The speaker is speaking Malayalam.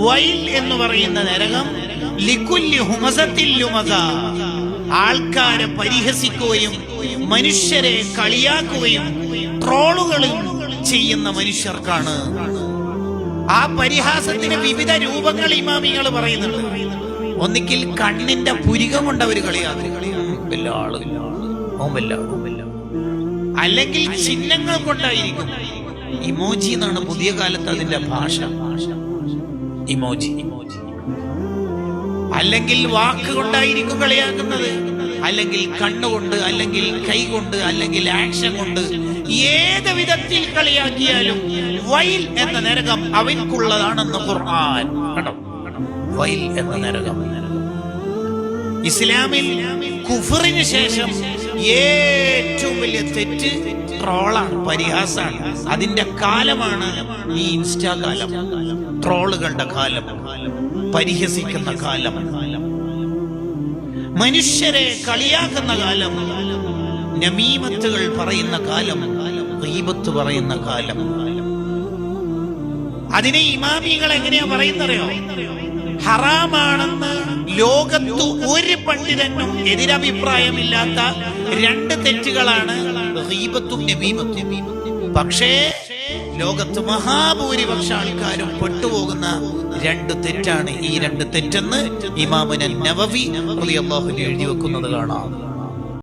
വൈൽ എന്ന് പറയുന്ന നരകം ലികുല്ലി ഹുമസത്തിൽ ലുമസ, ആൾക്കാരെ പരിഹസിക്കുകയും മനുഷ്യരെ കളിയാക്കുകയും ട്രോളുകളും ചെയ്യുന്ന മനുഷ്യർക്കാണ്. ആ പരിഹാസത്തിന് വിവിധ രൂപങ്ങൾ ഇമാമികൾ പറയുന്നുണ്ട്. ഒന്നിക്കിൽ കണ്ണിന്റെ പുരികം കൊണ്ട് അവർ കളിയാക്കും, അല്ലെങ്കിൽ ചിഹ്നങ്ങൾ കൊണ്ടായിരിക്കും. ഇമോജി എന്നാണ് പുതിയ കാലത്ത് അതിന്റെ ഭാഷ, ഇമോജി. അല്ലെങ്കിൽ വാക്കുകൊണ്ടായിരിക്കും കളിയാക്കുന്നത്, അല്ലെങ്കിൽ കണ്ണുകൊണ്ട്, അല്ലെങ്കിൽ കൈ കൊണ്ട്, അല്ലെങ്കിൽ ആക്ഷൻ കൊണ്ട്. ഏത് വിധത്തിൽ കളിയാക്കിയാലും വൈൽ എന്ന നരകം അവൻക്കുള്ളതാണെന്ന് ഖുർആൻ. കണ്ടോ, വൈൽ എന്ന നരകം. ഇസ്ലാമിൽ കുഫറിന് ശേഷം ഏറ്റവും വലിയ തെറ്റ് ട്രോളാണ്, പരിഹാസാണ്. അതിന്റെ കാലമാണ് ഈ ഇൻസ്റ്റാ കാലം, ട്രോളുകളുടെ കാലം, പരിഹസിക്കുന്ന കാലം, മനുഷ്യരെ കളിയാക്കുന്ന കാലം, നമീമത്തുകൾ പറയുന്ന കാലം, ഗീബത്ത് പറയുന്ന കാലം. അതിനെ ഇമാമികൾ എങ്ങനെയാ പറയുന്നറിയോ? ഹറാമാണെന്ന് ലോകത്ത് ഒരു പണ്ഡിതനും എതിരഭിപ്രായമില്ലാത്ത രണ്ട് തെറ്റുകളാണ് ഗീബത്തും നമീമത്തും. പക്ഷേ ലോകത്ത് മഹാഭൂരിപക്ഷ ആൾക്കാരും പെട്ടുപോകുന്ന രണ്ട് തെറ്റാണ് ഈ രണ്ട് തെറ്റെന്ന് ഇമാമുൻ നവവി റളിയല്ലാഹു അൻഹു എഴുതി വെക്കുന്നത് കാണാം.